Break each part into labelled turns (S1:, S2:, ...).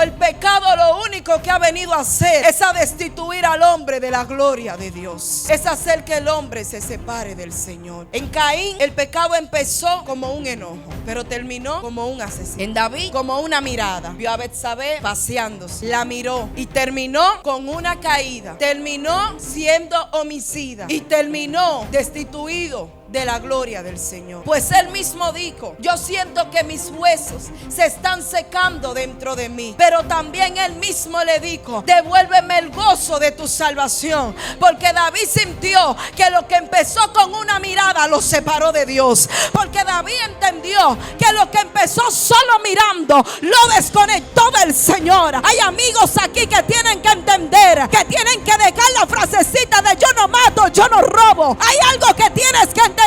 S1: El pecado lo único que ha venido a hacer es a destituir al hombre de la gloria de Dios. Es hacer que el hombre se separe del Señor. En Caín el pecado empezó como un enojo, pero terminó como un asesino. En David como una mirada. Vio a Betsabé paseándose, la miró y terminó con una caída. Terminó siendo homicida y terminó destituido de la gloria del Señor. Pues él mismo dijo: yo siento que mis huesos se están secando dentro de mí. Pero también él mismo le dijo: devuélveme el gozo de tu salvación. Porque David sintió que lo que empezó con una mirada lo separó de Dios. Porque David entendió que lo que empezó solo mirando lo desconectó del Señor. Hay amigos aquí que tienen que entender, que tienen que dejar la frasecita de yo no mato, yo no robo. Hay algo que tienes que entender,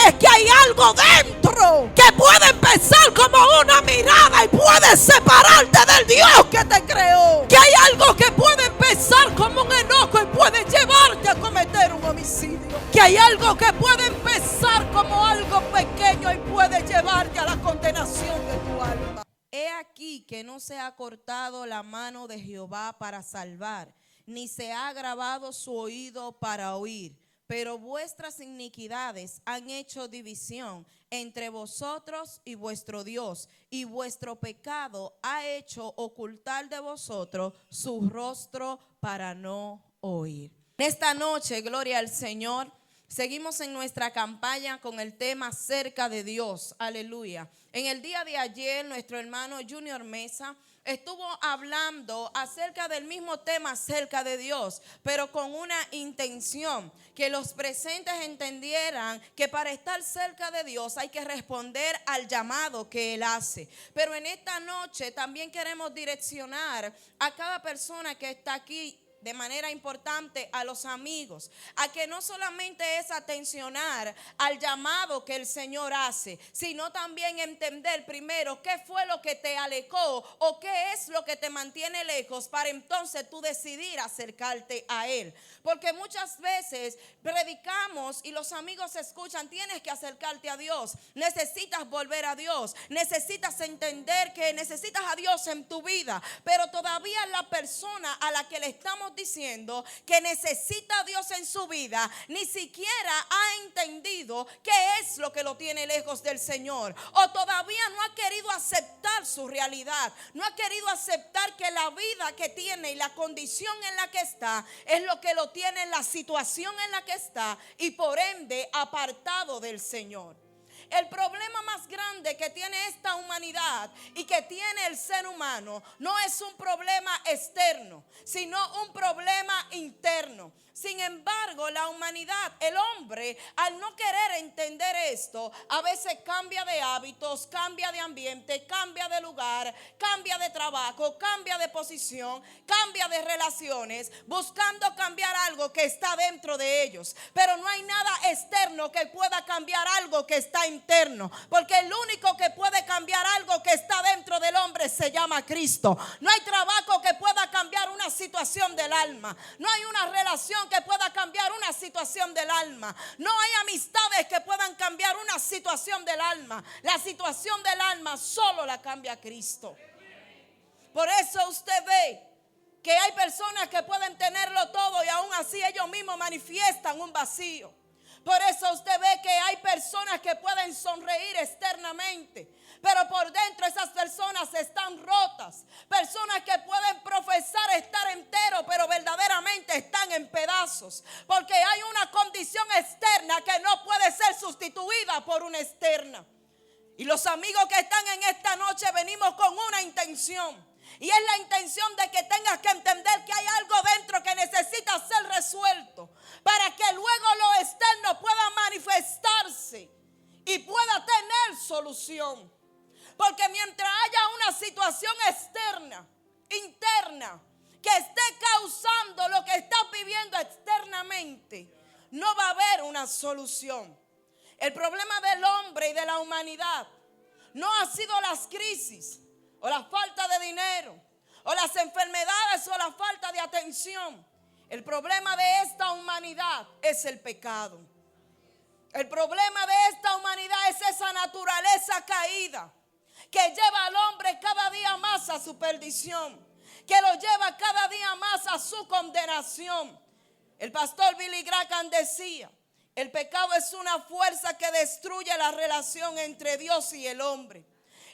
S1: es que hay algo dentro que puede empezar como una mirada y puede separarte del Dios que te creó. Que hay algo que puede empezar como un enojo y puede llevarte a cometer un homicidio. Que hay algo que puede empezar como algo pequeño y puede llevarte a la condenación de tu alma. He aquí que no se ha cortado la mano de Jehová para salvar, ni se ha agravado su oído para oír. Pero vuestras iniquidades han hecho división entre vosotros y vuestro Dios, y vuestro pecado ha hecho ocultar de vosotros su rostro para no oír. En esta noche, gloria al Señor, seguimos en nuestra campaña con el tema cerca de Dios. Aleluya. En el día de ayer, nuestro hermano Junior Mesa estuvo hablando acerca del mismo tema, cerca de Dios, pero con una intención, que los presentes entendieran que para estar cerca de Dios hay que responder al llamado que Él hace. Pero en esta noche también queremos direccionar a cada persona que está aquí de manera importante, a los amigos, a que no solamente es atencionar al llamado que el Señor hace, sino también entender primero qué fue lo que te alejó o qué es lo que te mantiene lejos, para entonces tú decidir acercarte a Él. Porque muchas veces predicamos y los amigos escuchan: tienes que acercarte a Dios, necesitas volver a Dios, necesitas entender que necesitas a Dios en tu vida. Pero todavía la persona a la que le estamos diciendo que necesita a Dios en su vida ni siquiera ha entendido qué es lo que lo tiene lejos del Señor, o todavía no ha querido aceptar su realidad, no ha querido aceptar que la vida que tiene y la condición en la que está es lo que lo tiene en la situación en la que está, y por ende apartado del Señor. El problema más grande que tiene esta humanidad y que tiene el ser humano no es un problema externo, sino un problema interno. Sin embargo, la humanidad, el hombre, al no querer entender esto, a veces cambia de hábitos, cambia de ambiente, cambia de lugar, cambia de trabajo, cambia de posición, cambia de relaciones, buscando cambiar algo que está dentro de ellos. Pero no hay nada externo que pueda cambiar algo que está interno, porque el único que puede cambiar algo que está dentro del hombre se llama Cristo. No hay trabajo que pueda cambiar una situación del alma, no hay una relación que pueda cambiar una situación del alma, no hay amistades que puedan cambiar una situación del alma. La situación del alma solo la cambia Cristo. Por eso usted ve que hay personas que pueden tenerlo todo y aún así ellos mismos manifiestan un vacío. Por eso usted ve que hay personas que pueden sonreír externamente, pero por dentro esas personas están rotas. Personas que pueden profesar estar enteros, pero verdaderamente están en pedazos. Porque hay una condición externa que no puede ser sustituida por una externa. Y los amigos que están en esta noche venimos con una intención. Y es la intención de que tengas que entender que hay algo dentro que necesita ser resuelto, para que luego lo externo pueda manifestarse y pueda tener solución. Porque mientras haya una situación externa, interna, que esté causando lo que estás viviendo externamente, no va a haber una solución. El problema del hombre y de la humanidad no ha sido las crisis, o la falta de dinero, o las enfermedades, o la falta de atención. El problema de esta humanidad es el pecado. El problema de esta humanidad es esa naturaleza caída que lleva al hombre cada día más a su perdición. que lo lleva cada día más a su condenación. El pastor Billy Graham decía: el pecado es una fuerza que destruye la relación entre Dios y el hombre.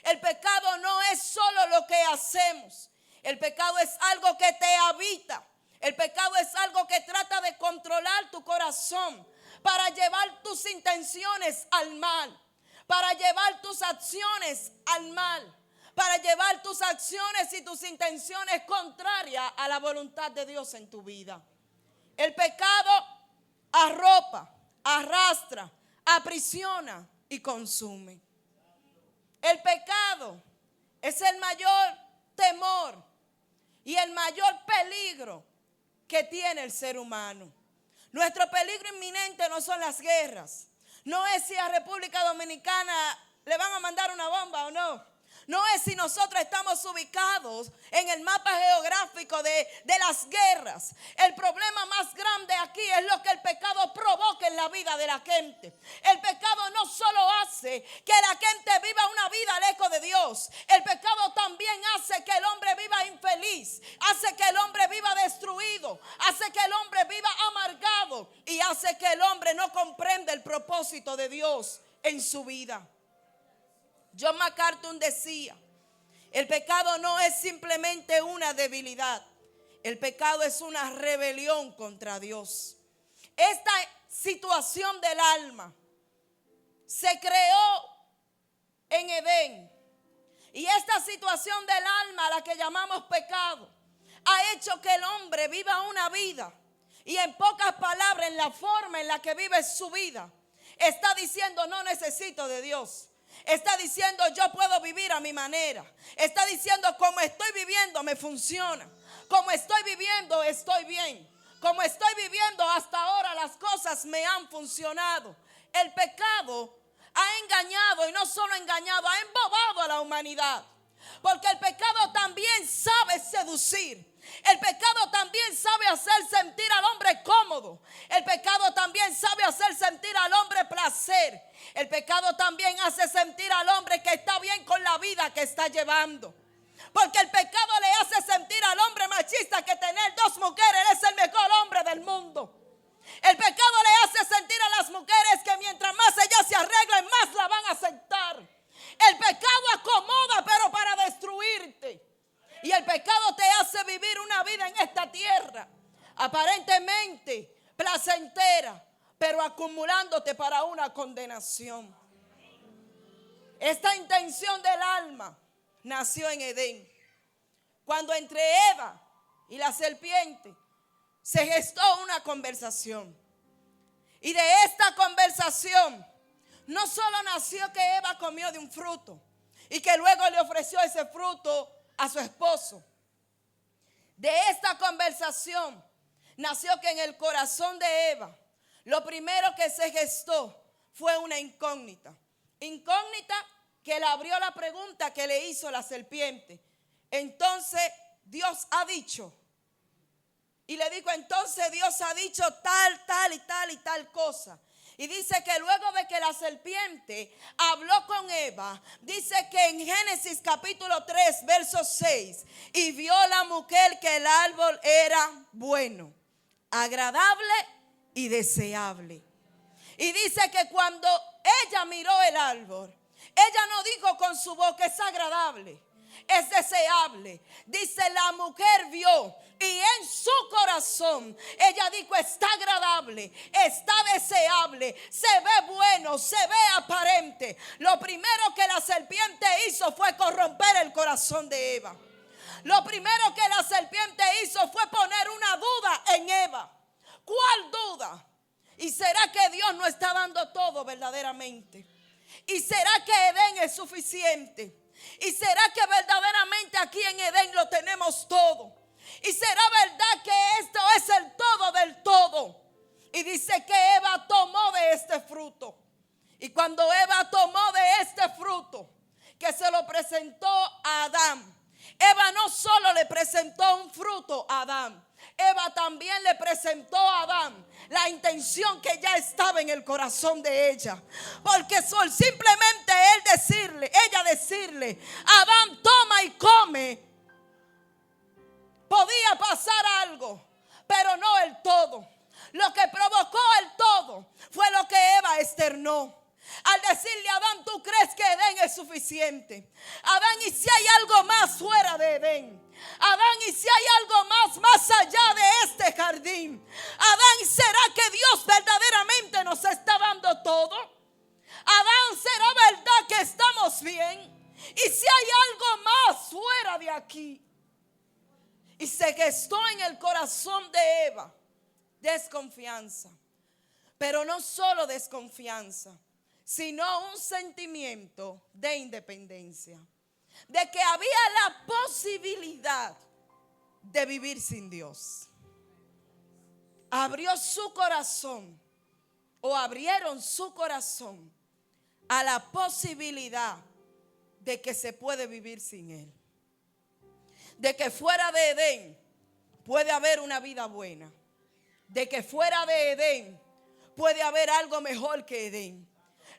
S1: El pecado no es solo lo que hacemos. El pecado es algo que te habita. El pecado es algo que trata de controlar tu corazón para llevar tus intenciones al mal, para llevar tus acciones al mal, para llevar tus acciones y tus intenciones contrarias a la voluntad de Dios en tu vida. El pecado arropa, arrastra, aprisiona y consume. El pecado es el mayor temor y el mayor peligro que tiene el ser humano. Nuestro peligro inminente no son las guerras. No es si a República Dominicana le van a mandar una bomba o no. No es si nosotros estamos ubicados en el mapa geográfico de las guerras. El problema más grande aquí es lo que el pecado provoca en la vida de la gente. El pecado no solo hace que la gente viva una vida lejos de Dios. El pecado también hace que el hombre viva infeliz. Hace que el hombre viva destruido. Hace que el hombre viva amargado. Y hace que el hombre no comprenda el propósito de Dios en su vida. John MacArthur decía: el pecado no es simplemente una debilidad. El pecado es una rebelión contra Dios. Esta situación del alma se creó en Edén. Y esta situación del alma, la que llamamos pecado, ha hecho que el hombre viva una vida. Y en pocas palabras, en la forma en la que vive su vida, está diciendo: no necesito de Dios. Está diciendo: yo puedo vivir a mi manera. Está diciendo: como estoy viviendo me funciona. Como estoy viviendo estoy bien. Como estoy viviendo hasta ahora las cosas me han funcionado. El pecado ha engañado, y no solo engañado, ha embobado a la humanidad. Porque el pecado también sabe seducir. El pecado también sabe hacer sentir al hombre cómodo. El pecado también sabe hacer sentir al hombre placer. El pecado también hace sentir al hombre que está bien con la vida que está llevando. Porque el pecado le hace sentir al hombre machista que tener 2 mujeres es el mejor hombre del mundo. El pecado le hace sentir a las mujeres que mientras más ellas se arreglen, más la van a aceptar. El pecado acomoda, pero para destruirte. Y el pecado te hace vivir una vida en esta tierra aparentemente placentera, pero acumulándote para una condenación. Esta intención del alma nació en Edén, cuando entre Eva y la serpiente se gestó una conversación. Y de esta conversación no solo nació que Eva comió de un fruto y que luego le ofreció ese fruto a su esposo. De esta conversación nació que en el corazón de Eva lo primero que se gestó fue una incógnita. Incógnita que le abrió la pregunta que le hizo la serpiente. Entonces Dios ha dicho. Y le dijo: entonces Dios ha dicho tal y tal cosa. Y dice que luego de que la serpiente habló con Eva, dice que en Génesis capítulo 3, verso 6, y vio la mujer que el árbol era bueno, agradable y deseable. Y dice que cuando ella miró el árbol, ella no dijo con su boca: es agradable, es deseable. Dice: la mujer vio y en su corazón ella dijo: está agradable, está deseable, se ve bueno, se ve aparente. Lo primero que la serpiente hizo fue corromper el corazón de Eva. Lo primero que la serpiente hizo fue poner una duda en Eva. ¿Cuál duda? ¿Y será que Dios no está dando todo verdaderamente? ¿Y será que Edén es suficiente? ¿Y será que verdaderamente aquí en Edén lo tenemos todo? ¿Y será verdad que esto es el todo del todo? Y dice que Eva tomó de este fruto. Y cuando Eva tomó de este fruto, que se lo presentó a Adán, Eva no solo le presentó un fruto a Adán, Eva también le presentó a Adán la intención que ya estaba en el corazón de ella. Porque simplemente ella decirle: Adán, toma y come, pero no el todo. Lo que provocó el todo fue lo que Eva externó. Al decirle a Adán, ¿tú crees que Edén es suficiente? Adán, ¿y si hay algo más fuera de Edén? Adán, ¿y si hay algo más allá de este jardín? Adán, ¿será que Dios verdaderamente nos está dando todo? Adán, ¿será verdad que estamos bien? ¿Y si hay algo más fuera de aquí? Y se gestó en el corazón de Eva desconfianza. Pero no solo desconfianza, sino un sentimiento de independencia. De que había la posibilidad de vivir sin Dios. Abrió su corazón, o abrieron su corazón a la posibilidad de que se puede vivir sin Él. De que fuera de Edén puede haber una vida buena. De que fuera de Edén puede haber algo mejor que Edén.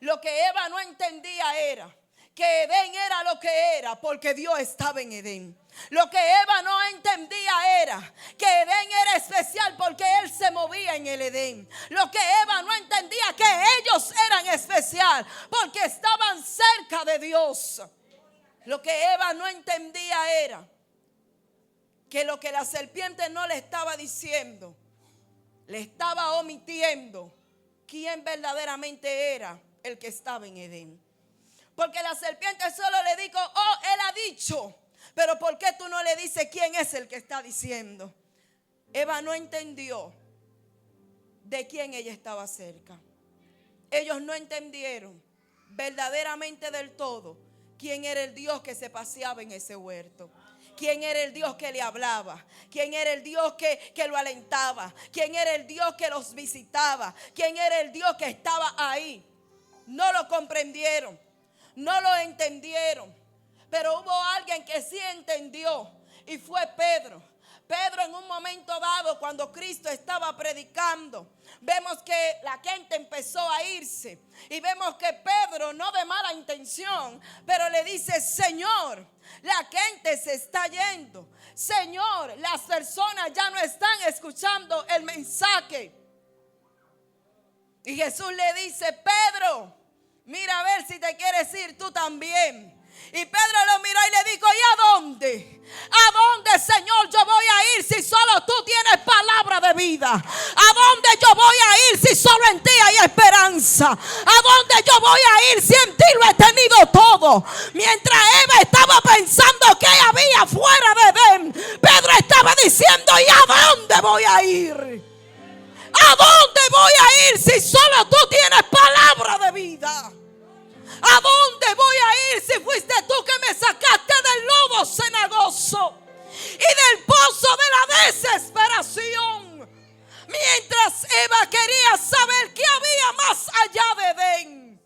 S1: Lo que Eva no entendía era que Edén era lo que era porque Dios estaba en Edén. Lo que Eva no entendía era que Edén era especial porque Él se movía en el Edén. Lo que Eva no entendía que ellos eran especial porque estaban cerca de Dios. Lo que Eva no entendía era que lo que la serpiente no le estaba diciendo, le estaba omitiendo quién verdaderamente era el que estaba en Edén. Porque la serpiente solo le dijo, oh, él ha dicho. Pero ¿por qué tú no le dices quién es el que está diciendo? Eva no entendió de quién ella estaba cerca. Ellos no entendieron verdaderamente del todo quién era el Dios que se paseaba en ese huerto. ¿Quién era el Dios que le hablaba? ¿Quién era el Dios que lo alentaba? ¿Quién era el Dios que los visitaba? ¿Quién era el Dios que estaba ahí? No lo comprendieron, no lo entendieron. Pero hubo alguien que sí entendió y fue Pedro. Pedro, en un momento dado, cuando Cristo estaba predicando, vemos que la gente empezó a irse. Y vemos que Pedro, no de mala intención, pero le dice, Señor, la gente se está yendo. Señor, las personas ya no están escuchando el mensaje. Y Jesús le dice, Pedro, mira a ver si te quieres ir tú también. Y Pedro lo miró y le dijo, ¿y a dónde? ¿A dónde, Señor, yo voy a ir si solo tú tienes palabra de vida? ¿A dónde yo voy a ir si solo en ti hay esperanza? ¿A dónde yo voy a ir si en ti lo he tenido todo? Mientras Eva estaba pensando que había fuera de Edén, Pedro estaba diciendo, ¿y a dónde voy a ir? ¿A dónde voy a ir si solo tú tienes palabra de vida? ¿A dónde voy a ir si fuiste tú que me sacaste del lodo cenagoso y del pozo de la desesperación? Mientras Eva quería saber qué había más allá de Edén,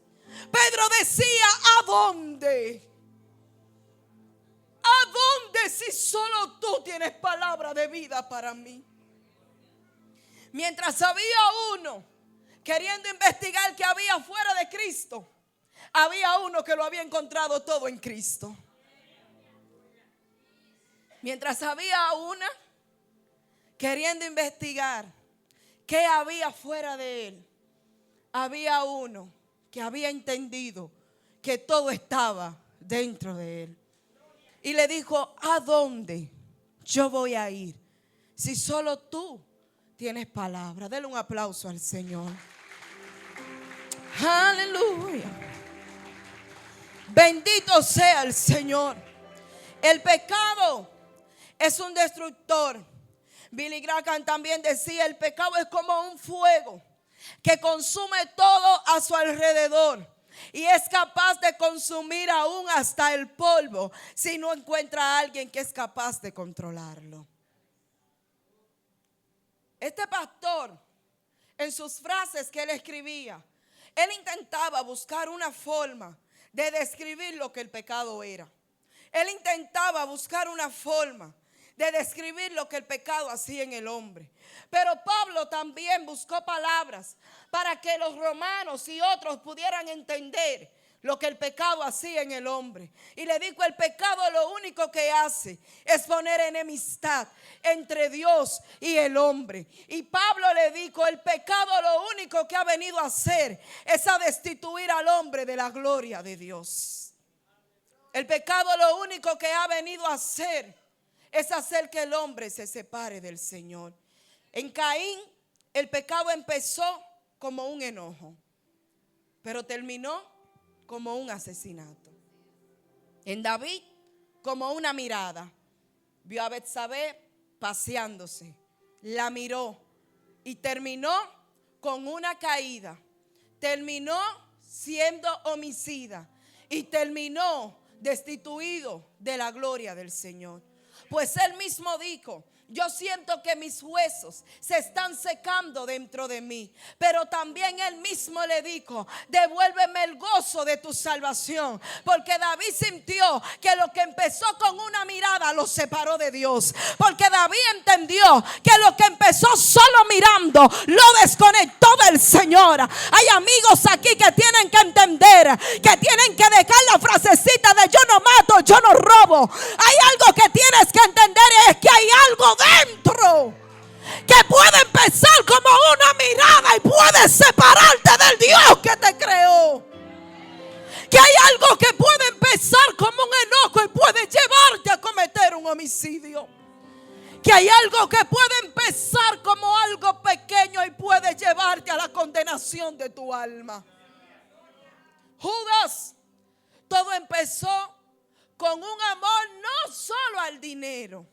S1: Pedro decía, ¿a dónde? ¿A dónde si solo tú tienes palabra de vida para mí? Mientras había uno queriendo investigar qué había fuera de Cristo, había uno que lo había encontrado todo en Cristo. Mientras había una queriendo investigar qué había fuera de él, había uno que había entendido que todo estaba dentro de él. Y le dijo, ¿a dónde yo voy a ir si solo tú tienes palabra? Dele un aplauso al Señor. Aleluya. Bendito sea el Señor. El pecado es un destructor. Billy Graham también decía, el pecado es como un fuego que consume todo a su alrededor y es capaz de consumir aún hasta el polvo si no encuentra a alguien que es capaz de controlarlo. Este pastor, en sus frases que él escribía, él intentaba buscar una forma de describir lo que el pecado era. Él intentaba buscar una forma de describir lo que el pecado hacía en el hombre. Pero Pablo también buscó palabras para que los romanos y otros pudieran entender lo que el pecado hacía en el hombre. Y le dijo, el pecado lo único que hace es poner enemistad entre Dios y el hombre. Y Pablo le dijo, el pecado lo único que ha venido a hacer es a destituir al hombre de la gloria de Dios. El pecado lo único que ha venido a hacer es hacer que el hombre se separe del Señor. En Caín el pecado empezó como un enojo, pero terminó como un asesinato. En David, como una mirada. Vio a Betsabé paseándose, la miró y terminó con una caída. Terminó siendo homicida y terminó destituido de la gloria del Señor. Pues él mismo dijo, yo siento que mis huesos se están secando dentro de mí. Pero también él mismo le dijo, devuélveme el gozo de tu salvación. Porque David sintió que lo que empezó con una mirada lo separó de Dios. Porque David entendió que lo que empezó solo mirando lo desconectó del Señor. Hay amigos aquí que tienen que entender, que tienen que dejar la frasecita de yo no mato, yo no robo. Hay algo que tienes que entender, es que hay algo dentro que puede empezar como una mirada y puede separarte del Dios que te creó. Que hay algo que puede empezar como un enojo y puede llevarte a cometer un homicidio. Que hay algo que puede empezar como algo pequeño y puede llevarte a la condenación de tu alma. Judas, todo empezó con un amor no solo al dinero.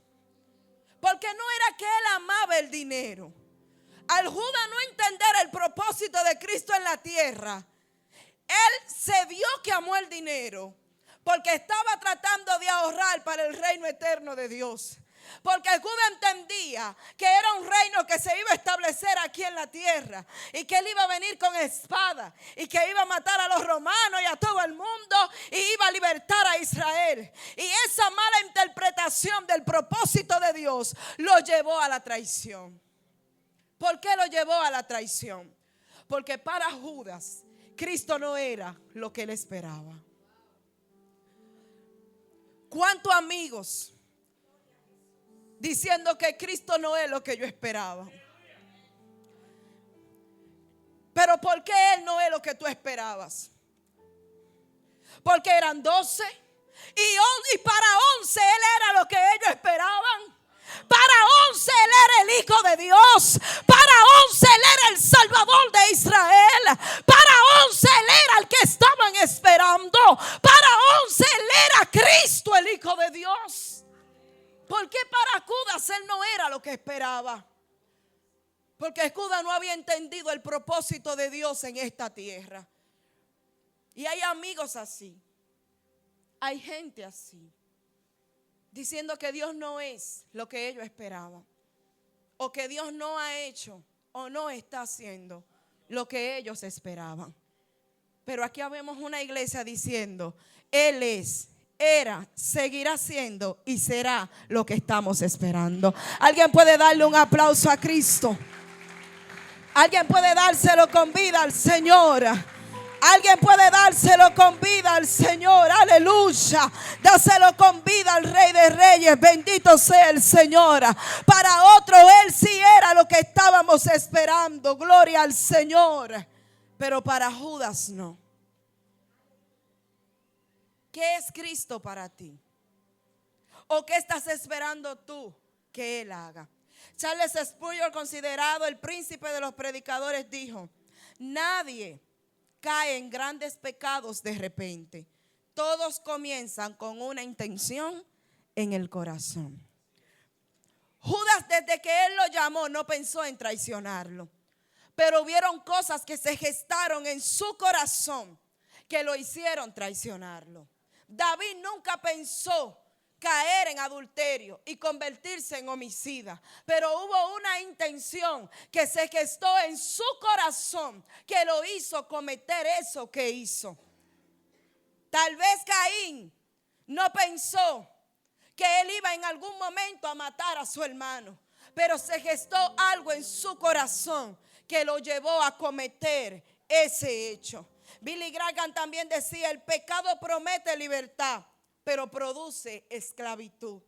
S1: Porque no era que él amaba el dinero. Al Judas no entender el propósito de Cristo en la tierra, él se vio que amó el dinero porque estaba tratando de ahorrar para el reino eterno de Dios. Porque el Judas entendía que era un reino que se iba a establecer aquí en la tierra y que él iba a venir con espada y que iba a matar a los romanos y a todo el mundo y iba a libertar a Israel. Y esa mala interpretación del propósito de Dios lo llevó a la traición. ¿Por qué lo llevó a la traición? Porque para Judas Cristo no era lo que él esperaba. ¿Cuántos amigos diciendo que Cristo no es lo que yo esperaba? Pero ¿por qué Él no es lo que tú esperabas? Porque eran 12 y para 11 Él era lo que ellos esperaban. Para 11 Él era el Hijo de Dios. Para 11 Él era el Salvador de Israel. Para 11 Él era el que estaban esperando. Para 11 Él era Cristo, el Hijo de Dios. ¿Por qué para Judas él no era lo que esperaba? Porque Judas no había entendido el propósito de Dios en esta tierra. Y hay amigos así. Hay gente así. Diciendo que Dios no es lo que ellos esperaban. O que Dios no ha hecho o no está haciendo lo que ellos esperaban. Pero aquí vemos una iglesia diciendo, Él es, era, seguirá siendo y será lo que estamos esperando. Alguien puede darle un aplauso a Cristo. Alguien puede dárselo con vida al Señor. Alguien puede dárselo con vida al Señor. Aleluya. Dáselo con vida al Rey de Reyes. Bendito sea el Señor. Para otro Él sí era lo que estábamos esperando. Gloria al Señor. Pero para Judas no. ¿Qué es Cristo para ti? ¿O qué estás esperando tú que Él haga? Charles Spurgeon, considerado el príncipe de los predicadores, dijo: nadie cae en grandes pecados de repente. Todos comienzan con una intención en el corazón. Judas, desde que Él lo llamó, no pensó en traicionarlo. Pero hubieron cosas que se gestaron en su corazón que lo hicieron traicionarlo. David nunca pensó caer en adulterio y convertirse en homicida, pero hubo una intención que se gestó en su corazón que lo hizo cometer eso que hizo. Tal vez Caín no pensó que él iba en algún momento a matar a su hermano, pero se gestó algo en su corazón que lo llevó a cometer ese hecho. Billy Graham también decía: el pecado promete libertad, pero produce esclavitud.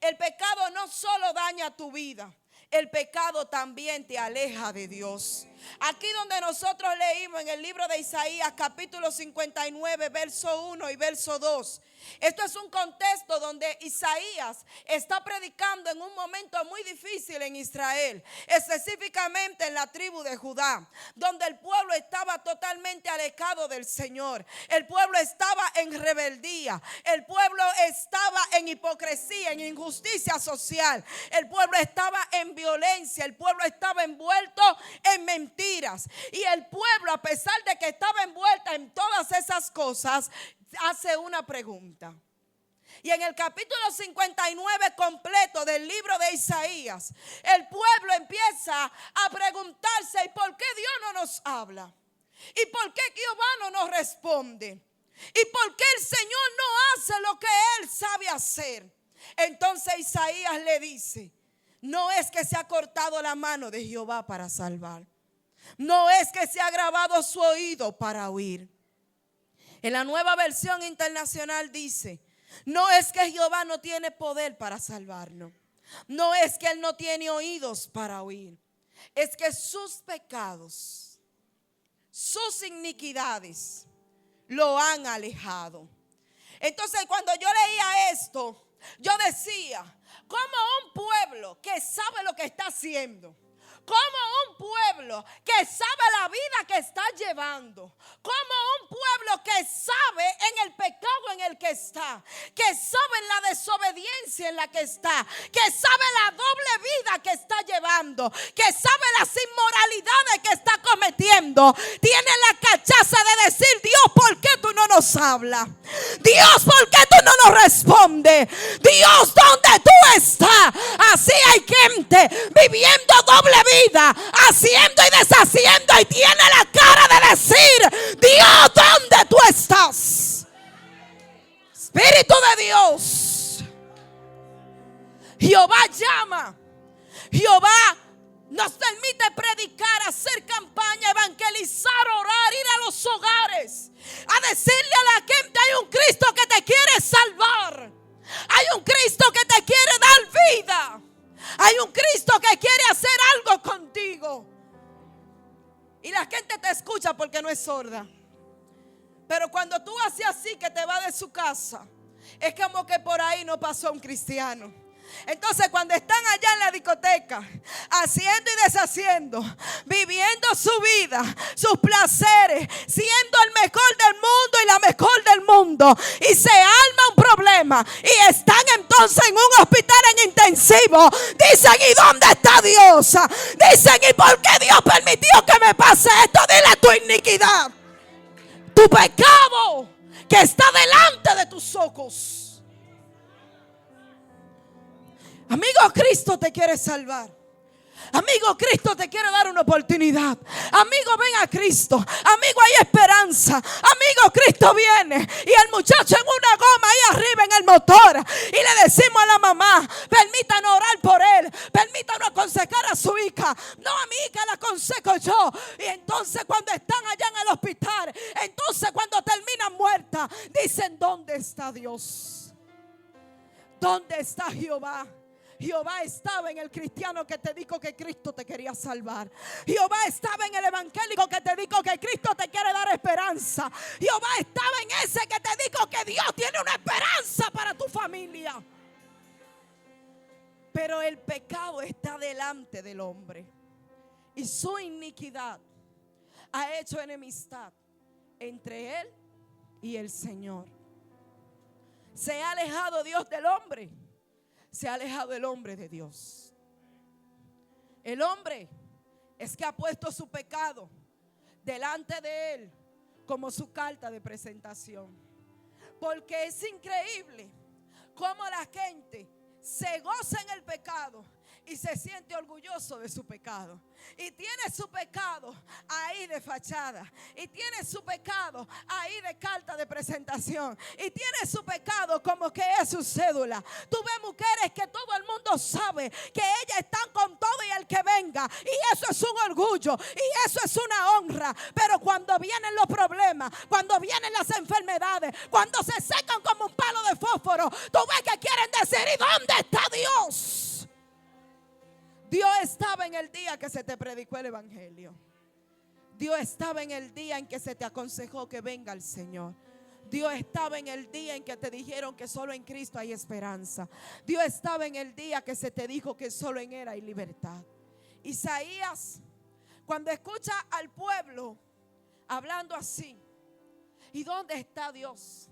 S1: El pecado no solo daña tu vida, el pecado también te aleja de Dios. Aquí donde nosotros leímos en el libro de Isaías capítulo 59 verso 1 y verso 2. Esto es un contexto donde Isaías está predicando en un momento muy difícil en Israel, específicamente en la tribu de Judá, donde el pueblo estaba totalmente alejado del Señor. El pueblo estaba en rebeldía, el pueblo estaba en hipocresía, en injusticia social, el pueblo estaba en violencia, el pueblo estaba envuelto en mentiras. Y el pueblo, a pesar de que estaba envuelta en todas esas cosas, hace una pregunta. Y en el capítulo 59 completo del libro de Isaías, el pueblo empieza a preguntarse: ¿y por qué Dios no nos habla? ¿Y por qué Jehová no nos responde? ¿Y por qué el Señor no hace lo que Él sabe hacer? Entonces Isaías le dice: no es que se ha cortado la mano de Jehová para salvar, no es que se ha agravado su oído para oír. En la Nueva Versión Internacional dice: no es que Jehová no tiene poder para salvarnos, no es que Él no tiene oídos para oír, es que sus pecados, sus iniquidades lo han alejado. Entonces, cuando yo leía esto, yo decía: ¿cómo un pueblo que sabe lo que está haciendo, como un pueblo que sabe la vida que está llevando, como un pueblo que sabe en el pecado en el que está, que sabe en la desobediencia en la que está, que sabe la doble vida que está llevando, que sabe las inmoralidades que está cometiendo, tiene la cachaza de decir: Dios, ¿por qué tú no nos hablas? Dios, ¿por qué tú no nos respondes? Dios, ¿dónde tú estás? Así hay gente viviendo doble vida, haciendo y deshaciendo, y tiene la cara de decir: Dios, ¿dónde tú estás? Espíritu de Dios, Jehová llama, Jehová nos permite predicar, hacer campaña, evangelizar, orar, ir a los hogares, a decirle a la gente: hay un Cristo que te quiere salvar, hay un Cristo que te quiere dar vida, hay un Cristo que quiere hacer algo contigo. Y la gente te escucha porque no es sorda. Pero cuando tú haces así, que te va de su casa, es como que por ahí no pasó un cristiano. Entonces, cuando están allá en la discoteca, haciendo y deshaciendo, viviendo su vida, sus placeres, siendo el mejor del mundo y la mejor del mundo, y se arma un problema y están entonces en un hospital en intensivo, dicen: ¿y dónde está Dios? Dicen: ¿y por qué Dios permitió que me pase esto? Dile tu iniquidad, tu pecado que está delante de tus ojos. Amigo, Cristo te quiere salvar. Amigo, Cristo te quiere dar una oportunidad. Amigo, ven a Cristo. Amigo, hay esperanza. Amigo, Cristo viene. Y el muchacho en una goma ahí arriba en el motor. Y le decimos a la mamá: permítanos orar por él, permítanos aconsejar a su hija. No, a mi hija la aconsejo yo. Y entonces, cuando están allá en el hospital, entonces cuando terminan muerta, dicen: ¿dónde está Dios? ¿Dónde está Jehová? Jehová estaba en el cristiano que te dijo que Cristo te quería salvar. Jehová estaba en el evangélico que te dijo que Cristo te quiere dar esperanza. Jehová estaba en ese que te dijo que Dios tiene una esperanza para tu familia. Pero el pecado está delante del hombre, y su iniquidad ha hecho enemistad entre él y el Señor. Se ha alejado Dios del hombre, se ha alejado el hombre de Dios. El hombre es que ha puesto su pecado delante de él como su carta de presentación. Porque es increíble cómo la gente se goza en el pecado y se siente orgulloso de su pecado, y tiene su pecado ahí de fachada, y tiene su pecado ahí de carta de presentación, y tiene su pecado como que es su cédula. Tú ves mujeres que todo el mundo sabe que ellas están con todo, y el que ve venga, y eso es un orgullo, y eso es una honra. Pero cuando vienen los problemas, cuando vienen las enfermedades, cuando se secan como un palo de fósforo, tú ves que quieren decir: ¿y dónde está Dios? Dios estaba en el día que se te predicó el evangelio. Dios estaba en el día en que se te aconsejó que venga el Señor. Dios estaba en el día en que te dijeron que solo en Cristo hay esperanza. Dios estaba en el día que se te dijo que solo en Él hay libertad. Isaías, cuando escucha al pueblo hablando así: ¿y dónde está Dios?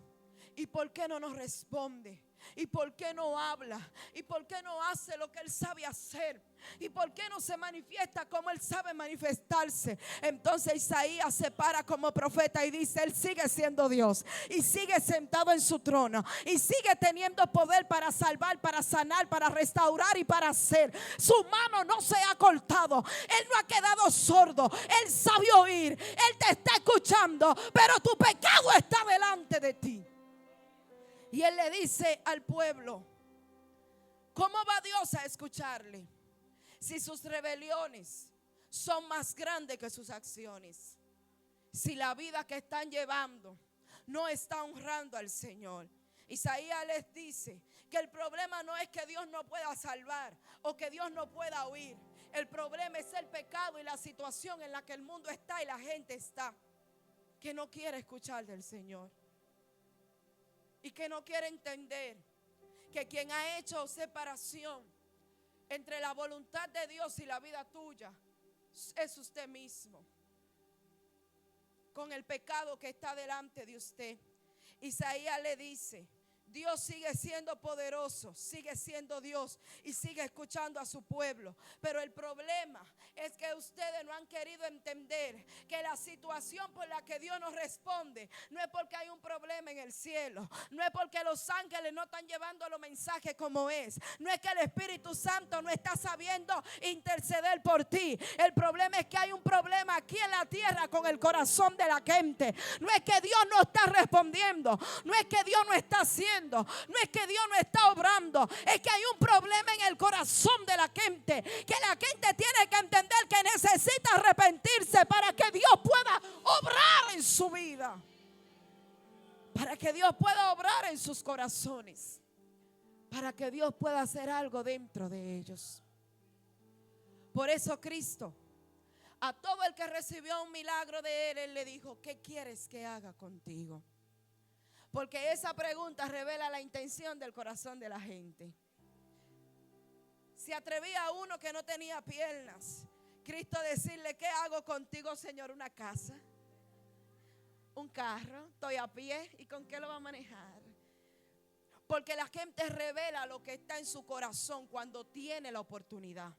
S1: ¿Y por qué no nos responde? ¿Y por qué no habla? ¿Y por qué no hace lo que Él sabe hacer? ¿Y por qué no se manifiesta como Él sabe manifestarse? Entonces Isaías se para como profeta y dice: Él sigue siendo Dios y sigue sentado en su trono y sigue teniendo poder para salvar, para sanar, para restaurar y para hacer. Su mano no se ha cortado. Él no ha quedado sordo. Él sabe oír. Él te está escuchando, pero tu pecado está delante de ti. Y Él le dice al pueblo: ¿cómo va Dios a escucharle si sus rebeliones son más grandes que sus acciones? Si la vida que están llevando no está honrando al Señor. Isaías les dice que el problema no es que Dios no pueda salvar o que Dios no pueda oír. El problema es el pecado y la situación en la que el mundo está y la gente está, que no quiere escuchar del Señor. Y que no quiere entender que quien ha hecho separación entre la voluntad de Dios y la vida tuya es usted mismo, con el pecado que está delante de usted. Isaías le dice: Dios sigue siendo poderoso, sigue siendo Dios y sigue escuchando a su pueblo. Pero el problema es que ustedes no han querido entender que la situación por la que Dios nos responde no es porque hay un problema en el cielo, no es porque los ángeles no están llevando los mensajes como es, no es que el Espíritu Santo no está sabiendo interceder por ti. El problema es que hay un problema aquí en la tierra con el corazón de la gente. No es que Dios no está respondiendo, no es que Dios no está haciendo, no es que Dios no está obrando, es que hay un problema en el corazón de la gente, que la gente tiene que entender que necesita arrepentirse para que Dios pueda obrar en su vida, para que Dios pueda obrar en sus corazones, para que Dios pueda hacer algo dentro de ellos. Por eso Cristo, a todo el que recibió un milagro de Él, Él le dijo: ¿qué quieres que haga contigo? Porque esa pregunta revela la intención del corazón de la gente. Se atrevía a uno que no tenía piernas, Cristo decirle: ¿qué hago contigo, Señor? ¿Una casa? ¿Un carro? Estoy a pie. ¿Y con qué lo va a manejar? Porque la gente revela lo que está en su corazón cuando tiene la oportunidad.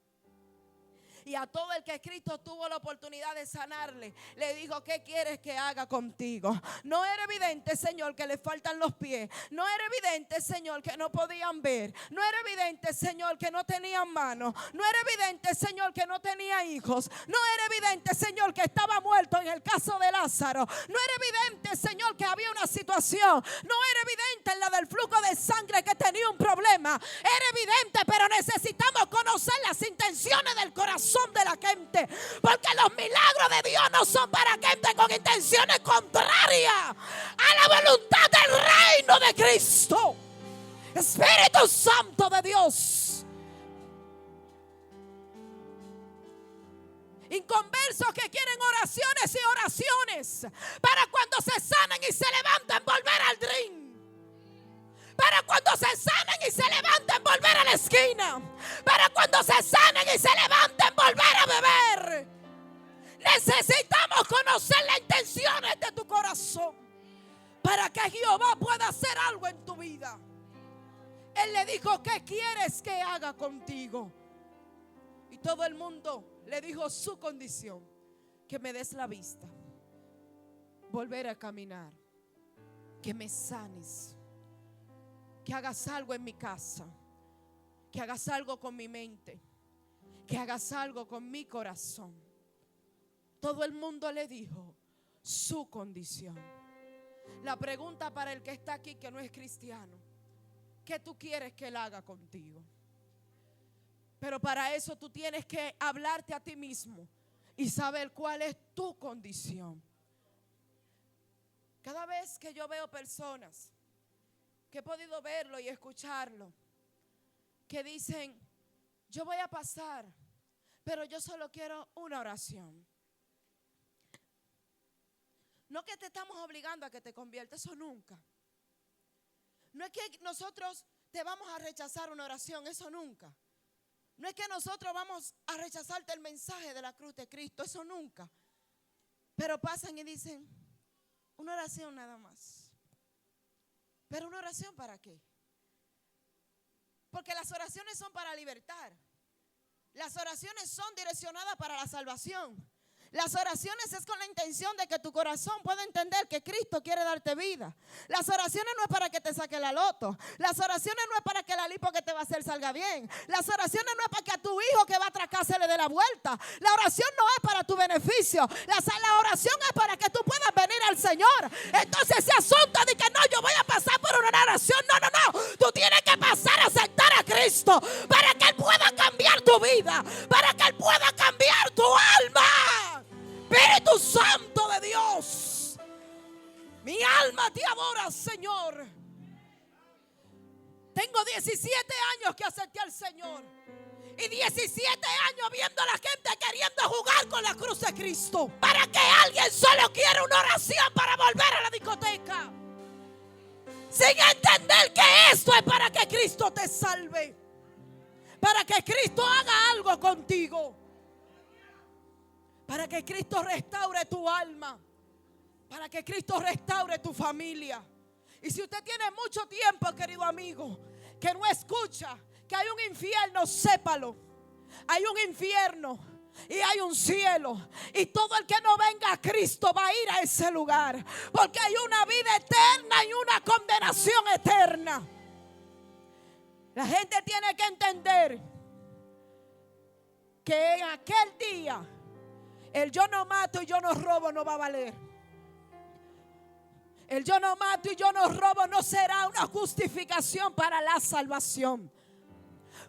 S1: Y a todo el que Cristo tuvo la oportunidad de sanarle, le dijo: ¿qué quieres que haga contigo? No era evidente, Señor, que le faltan los pies. No era evidente, Señor, que no podían ver. No era evidente, Señor, que no tenían manos. No era evidente, Señor, que no tenía hijos. No era evidente, Señor, que estaba muerto en el caso de Lázaro. No era evidente, Señor, que había una situación. No era evidente en la del flujo de sangre que tenía un problema. Era evidente, pero necesitamos conocer las intenciones del corazón de la gente, porque los milagros de Dios no son para gente con intenciones contrarias a la voluntad del reino de Cristo. Espíritu Santo de Dios. Inconversos que quieren oraciones y oraciones para cuando se sanen y se levanten volver al ring, para cuando se sanen y se levanten volver a la esquina, para cuando se sanen y se levanten volver a beber. Necesitamos conocer las intenciones de tu corazón para que Jehová pueda hacer algo en tu vida. Él le dijo: ¿qué quieres que haga contigo? Y todo el mundo le dijo su condición: que me des la vista, volver a caminar, que me sanes, que hagas algo en mi casa, que hagas algo con mi mente, que hagas algo con mi corazón. Todo el mundo le dijo su condición. La pregunta para el que está aquí que no es cristiano: ¿qué tú quieres que Él haga contigo? Pero para eso tú tienes que hablarte a ti mismo y saber cuál es tu condición. Cada vez que yo veo personas, que he podido verlo y escucharlo, que dicen, yo voy a pasar, pero yo solo quiero una oración. No que te estamos obligando a que te conviertas, eso nunca. No es que nosotros te vamos a rechazar una oración, eso nunca. No es que nosotros vamos a rechazarte el mensaje de la cruz de Cristo, eso nunca. Pero pasan y dicen, una oración nada más. ¿Pero una oración para qué? Porque las oraciones son para libertar. Las oraciones son direccionadas para la salvación. Las oraciones es con la intención de que tu corazón pueda entender que Cristo quiere darte vida. Las oraciones no es para que te saque la loto. Las oraciones no es para que la lipo que te va a hacer salga bien. Las oraciones no es para que a tu hijo que va a atracar se le dé la vuelta. La oración no es para tu beneficio. La oración es para que tú puedas venir al Señor. Entonces ese asunto de que no, yo voy a pasar por una oración. No. Tú tienes que pasar a aceptar a Cristo para que Él pueda cambiar tu vida. Para que Él pueda cambiar tu alma. Espíritu Santo de Dios, mi alma te adora, Señor. Tengo 17 años que acepté al Señor y 17 años viendo a la gente queriendo jugar con la cruz de Cristo. Para que alguien solo quiera una oración para volver a la discoteca, sin entender que esto es para que Cristo te salve, para que Cristo haga algo contigo, para que Cristo restaure tu alma, para que Cristo restaure tu familia. Y si usted tiene mucho tiempo, querido amigo, que no escucha que hay un infierno, sépalo. Hay un infierno y hay un cielo. Y todo el que no venga a Cristo va a ir a ese lugar, porque hay una vida eterna y una condenación eterna. La gente tiene que entender que en aquel día el yo no mato y yo no robo no va a valer. El yo no mato y yo no robo no será una justificación para la salvación.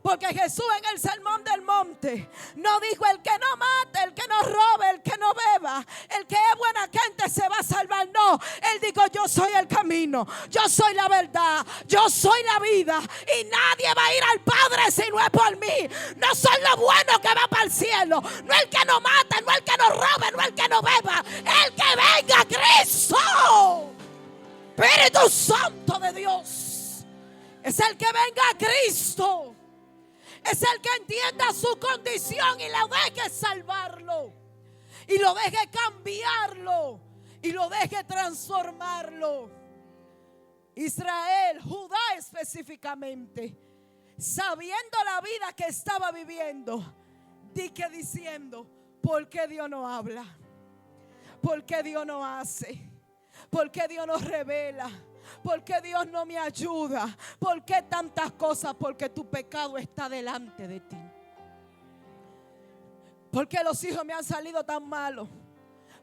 S1: Porque Jesús en el sermón del monte no dijo el que no mate, el que no robe, el que no beba, el que es buena gente se va a salvar. No, Él dijo, yo soy el camino, yo soy la verdad, yo soy la vida y nadie va a ir al Padre si no es por mí. No soy lo bueno que va para el cielo, no el que no mata, no el que no robe, no el que no beba, el que venga a Cristo. Espíritu Santo de Dios es el que venga a Cristo. Es el que entienda su condición y lo deje salvarlo. Y lo deje cambiarlo. Y lo deje transformarlo. Israel, Judá específicamente, sabiendo la vida que estaba viviendo, diciendo, ¿por qué Dios no habla? ¿Por qué Dios no hace? ¿Por qué Dios no revela? ¿Por qué Dios no me ayuda? ¿Por qué tantas cosas? Porque tu pecado está delante de ti. ¿Por qué los hijos me han salido tan malos?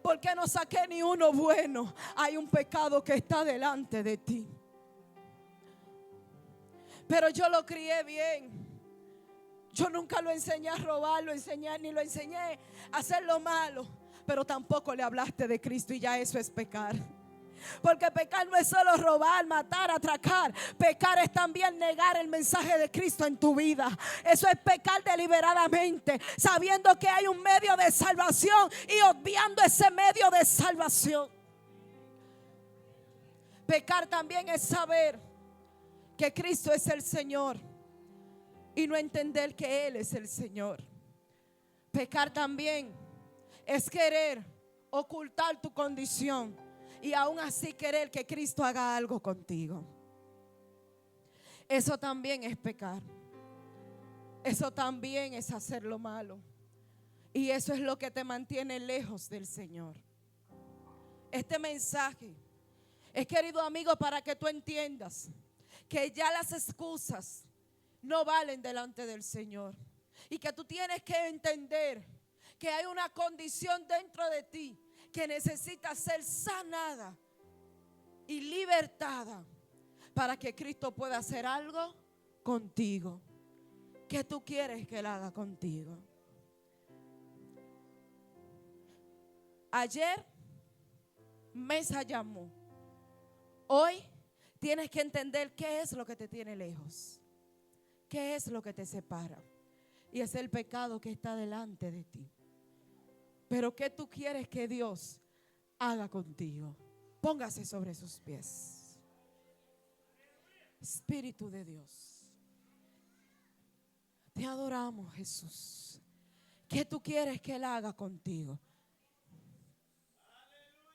S1: ¿Por qué no saqué ni uno bueno? Hay un pecado que está delante de ti. Pero yo lo crié bien. Yo nunca lo enseñé a robar, ni lo enseñé a hacer lo malo. Pero tampoco le hablaste de Cristo y ya eso es pecar. Porque pecar no es solo robar, matar, atracar. Pecar es también negar el mensaje de Cristo en tu vida. Eso es pecar deliberadamente, sabiendo que hay un medio de salvación y obviando ese medio de salvación. Pecar también es saber que Cristo es el Señor y no entender que Él es el Señor. Pecar también es querer ocultar tu condición y aún así querer que Cristo haga algo contigo. Eso también es pecar. Eso también es hacer lo malo. Y eso es lo que te mantiene lejos del Señor. Este mensaje es, querido amigo, para que tú entiendas que ya las excusas no valen delante del Señor. Y que tú tienes que entender que hay una condición dentro de ti que necesita ser sanada y libertada para que Cristo pueda hacer algo contigo. ¿Qué tú quieres que Él haga contigo? Ayer Mesa llamó. Hoy tienes que entender qué es lo que te tiene lejos. ¿Qué es lo que te separa? Y es el pecado que está delante de ti. Pero ¿qué tú quieres que Dios haga contigo? Póngase sobre sus pies. Espíritu de Dios, te adoramos, Jesús. ¿Qué tú quieres que Él haga contigo?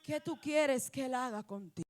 S1: ¿Qué tú quieres que Él haga contigo?